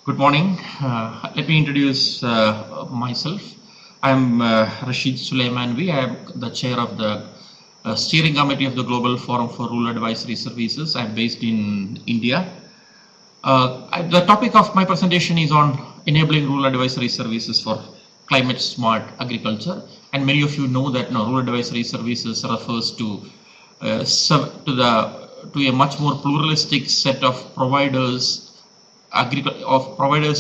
Good morning. Let me introduce myself. I'm Rasheed Sulaiman. I am the chair of the steering committee of the Global Forum for Rural Advisory Services. I'm based in India. The topic of my presentation is on enabling rural advisory services for climate smart agriculture. And many of you know that rural advisory services refers to a much more pluralistic set of providers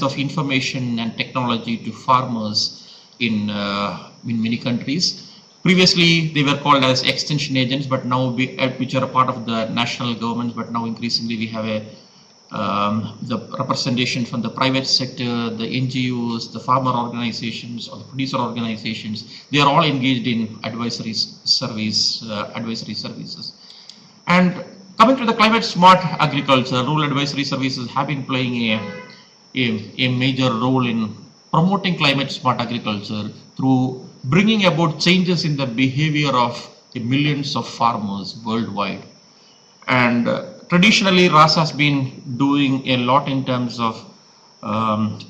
of information and technology to farmers in many countries. Previously, they were called as extension agents, but now which are a part of the national governments. But now increasingly we have the representation from the private sector, the NGOs, the farmer organizations, or the producer organizations. They are all engaged in advisory services. And coming to the climate smart agriculture, rural advisory services have been playing a major role in promoting climate smart agriculture through bringing about changes in the behavior of the millions of farmers worldwide. And traditionally, RAS has been doing a lot in terms of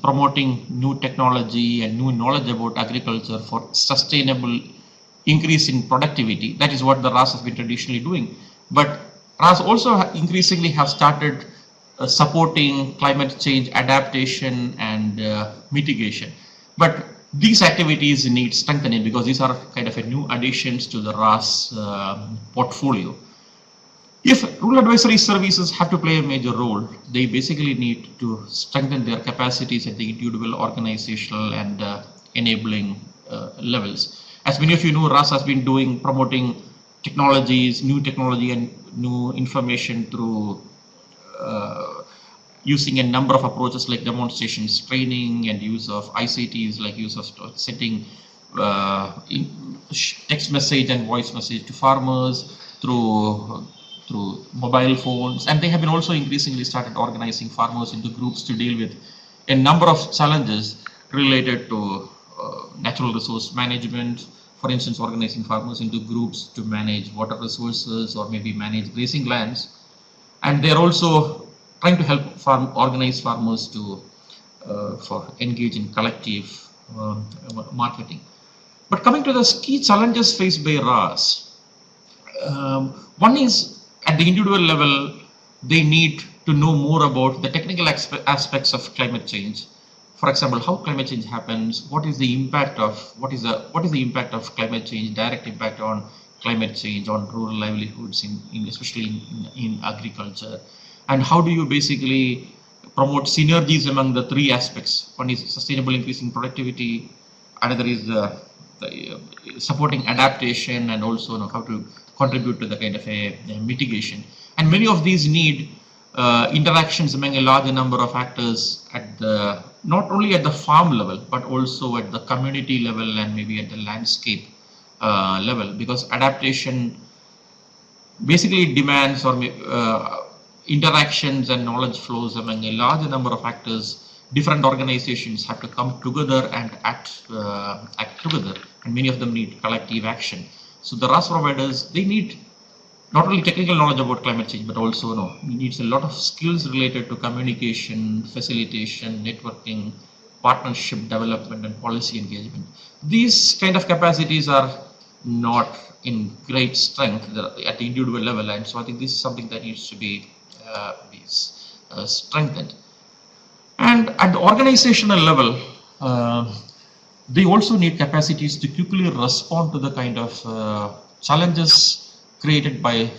promoting new technology and new knowledge about agriculture for sustainable increase in productivity. That is what the RAS has been traditionally doing. But RAS also increasingly have started supporting climate change adaptation and mitigation. But these activities need strengthening because these are kind of a new additions to the RAS portfolio. If rural advisory services have to play a major role, they basically need to strengthen their capacities at the individual, organizational, and enabling levels. As many of you know, RAS has been promoting technologies, new technology and new information through using a number of approaches like demonstrations, training, and use of ICTs, like use of setting text message and voice message to farmers through mobile phones. And they have been also increasingly started organizing farmers into groups to deal with a number of challenges related to natural resource management. For instance, organizing farmers into groups to manage water resources or maybe manage grazing lands. And they're also trying to help organize farmers to engage in collective marketing. But coming to the key challenges faced by RAS, one is at the individual level, they need to know more about the technical aspects of climate change. For example, how climate change happens, what is the impact of climate change, direct impact on climate change on rural livelihoods, especially in agriculture, and how do you basically promote synergies among the three aspects. One is sustainable increase in productivity, another is the supporting adaptation, and also how to contribute to the kind of a mitigation. And many of these need interactions among a larger number of actors at not only at the farm level, but also at the community level and maybe at the landscape level, because adaptation basically demands or interactions and knowledge flows among a larger number of actors. Different organizations have to come together and act together, and many of them need collective action. So the RAS providers, they need not only technical knowledge about climate change, but also needs a lot of skills related to communication, facilitation, networking, partnership development, and policy engagement. These kind of capacities are not in great strength at the individual level, and so I think this is something that needs to be strengthened. And at the organizational level, they also need capacities to quickly respond to the kind of challenges created by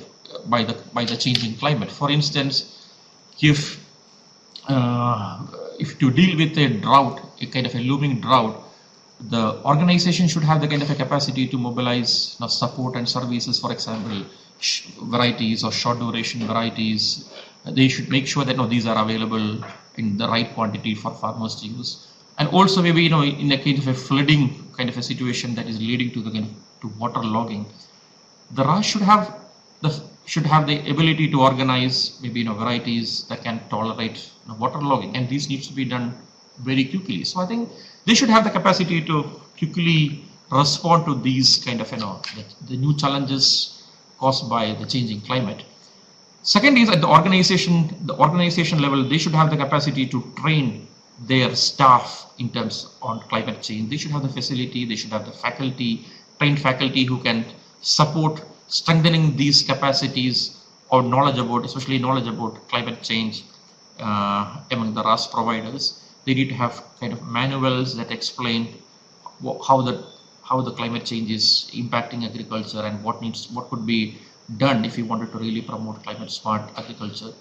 the changing climate. For instance, if to deal with a drought, a kind of a looming drought, the organization should have the kind of a capacity to mobilize support and services. For example, varieties or short duration varieties. They should make sure that these are available in the right quantity for farmers to use. And also maybe in a kind of a flooding kind of a situation that is leading to to water logging, the RAS should have the ability to organize maybe varieties that can tolerate water logging, and this needs to be done very quickly. So I think they should have the capacity to quickly respond to these kind of the new challenges caused by the changing climate. Second is at the organization level, they should have the capacity to train their staff in terms on climate change. They should have the facility, they should have the faculty, trained faculty who can support strengthening these capacities or knowledge about, especially knowledge about climate change among the RAS providers. They need to have kind of manuals that explain how the climate change is impacting agriculture and what could be done if we wanted to really promote climate smart agriculture.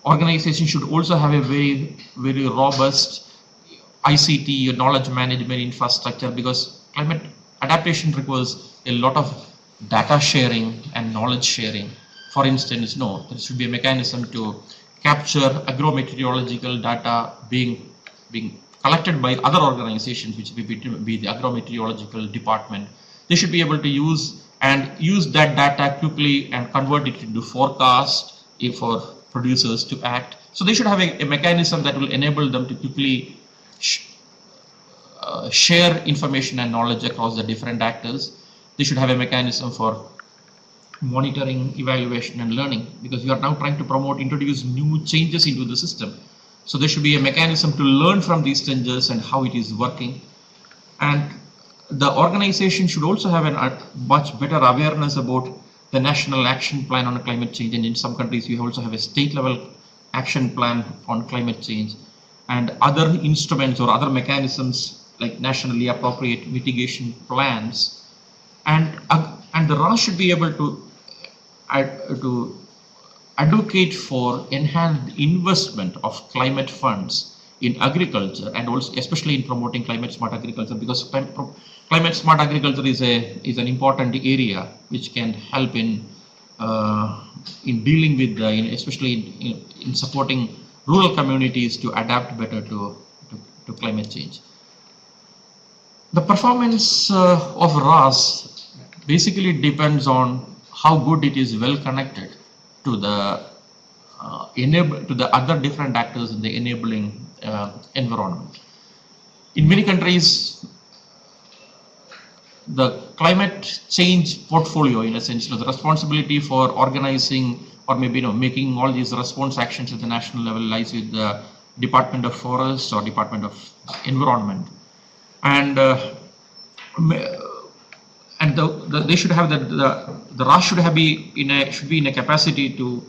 Organizations should also have a very robust ICT knowledge management infrastructure, because climate adaptation requires a lot of data sharing and knowledge sharing. For instance, there should be a mechanism to capture agrometeorological data being collected by other organizations, which will be the agrometeorological department. They should be able to use that data quickly and convert it into forecast for producers to act. So they should have a mechanism that will enable them to quickly share information and knowledge across the different actors. They should have a mechanism for monitoring, evaluation, and learning, because we are now trying to introduce new changes into the system. So there should be a mechanism to learn from these changes and how it is working. And the organization should also have a much better awareness about the national action plan on climate change. And in some countries, we also have a state level action plan on climate change, and other instruments or other mechanisms like nationally appropriate mitigation plans. And the RAS should be able to advocate for enhanced investment of climate funds in agriculture, and also especially in promoting climate smart agriculture, because climate smart agriculture is an important area which can help in dealing with especially in supporting rural communities to adapt better to climate change. The performance of RAS basically depends on how good it is well connected to the other different actors in the enabling environment. In many countries, the climate change portfolio, in a sense, the responsibility for organizing or maybe making all these response actions at the national level lies with the Department of Forests or Department of Environment, and they should have the RAS should be in a capacity to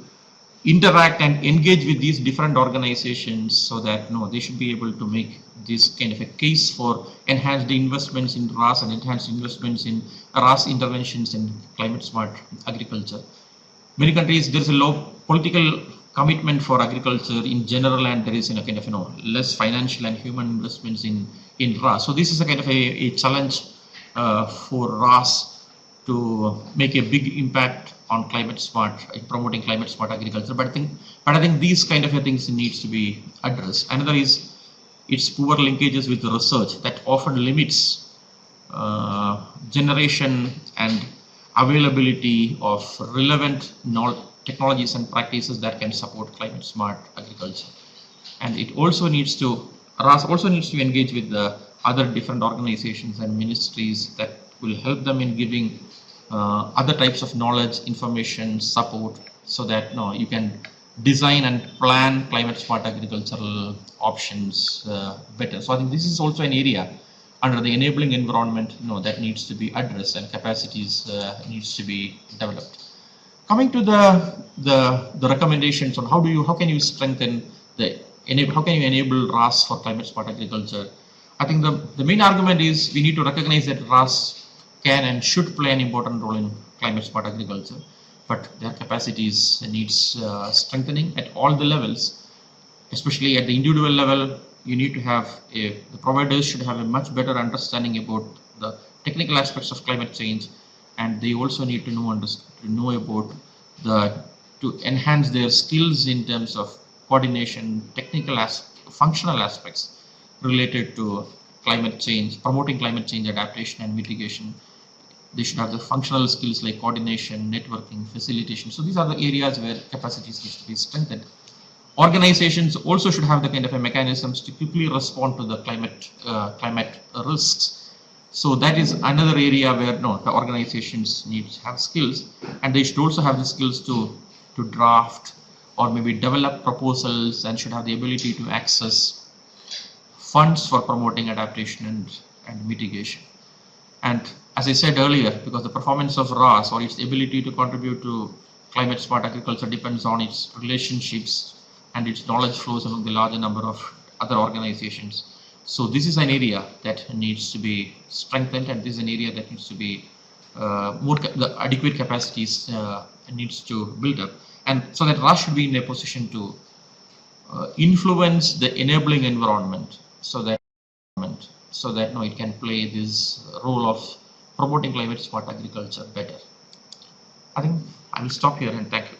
interact and engage with these different organizations, so that they should be able to make this kind of a case for enhanced investments in RAS and enhanced investments in RAS interventions in climate smart agriculture. Many countries, there is a low political commitment for agriculture in general, and there is kind of less financial and human investments in RAS. So this is a kind of a challenge for RAS to make a big impact on climate smart, in promoting climate smart agriculture. But I think these kind of things needs to be addressed. Another is its poor linkages with the research that often limits generation and availability of relevant technologies and practices that can support climate smart agriculture. And it also RAS also needs to engage with the other different organizations and ministries that will help them in giving other types of knowledge, information, support, so that you can design and plan climate smart agricultural options better. So I think this is also an area under the enabling environment that needs to be addressed, and capacities needs to be developed. Coming to the recommendations on how can you strengthen how can you enable RAS for climate smart agriculture? I think the main argument is we need to recognize that RAS can and should play an important role in climate smart agriculture, but their capacities needs strengthening at all the levels, especially at the individual level. You need to have the providers should have a much better understanding about the technical aspects of climate change, and they also need to know about to enhance their skills in terms of coordination, functional aspects related to climate change, promoting climate change adaptation and mitigation. They should have the functional skills like coordination, networking, facilitation. So these are the areas where capacities need to be strengthened. Organizations also should have the kind of mechanisms to quickly respond to the climate risks. So that is another area where the organizations need to have skills, and they should also have the skills to draft or maybe develop proposals, and should have the ability to access funds for promoting adaptation and mitigation. And as I said earlier, because the performance of RAS or its ability to contribute to climate smart agriculture depends on its relationships and its knowledge flows among the larger number of other organizations. So this is an area that needs to be strengthened, and this is an area that needs to be the adequate capacities needs to build up, and so that RAS should be in a position to influence the enabling environment so that it can play this role of promoting climate smart agriculture better. I think I will stop here and thank you.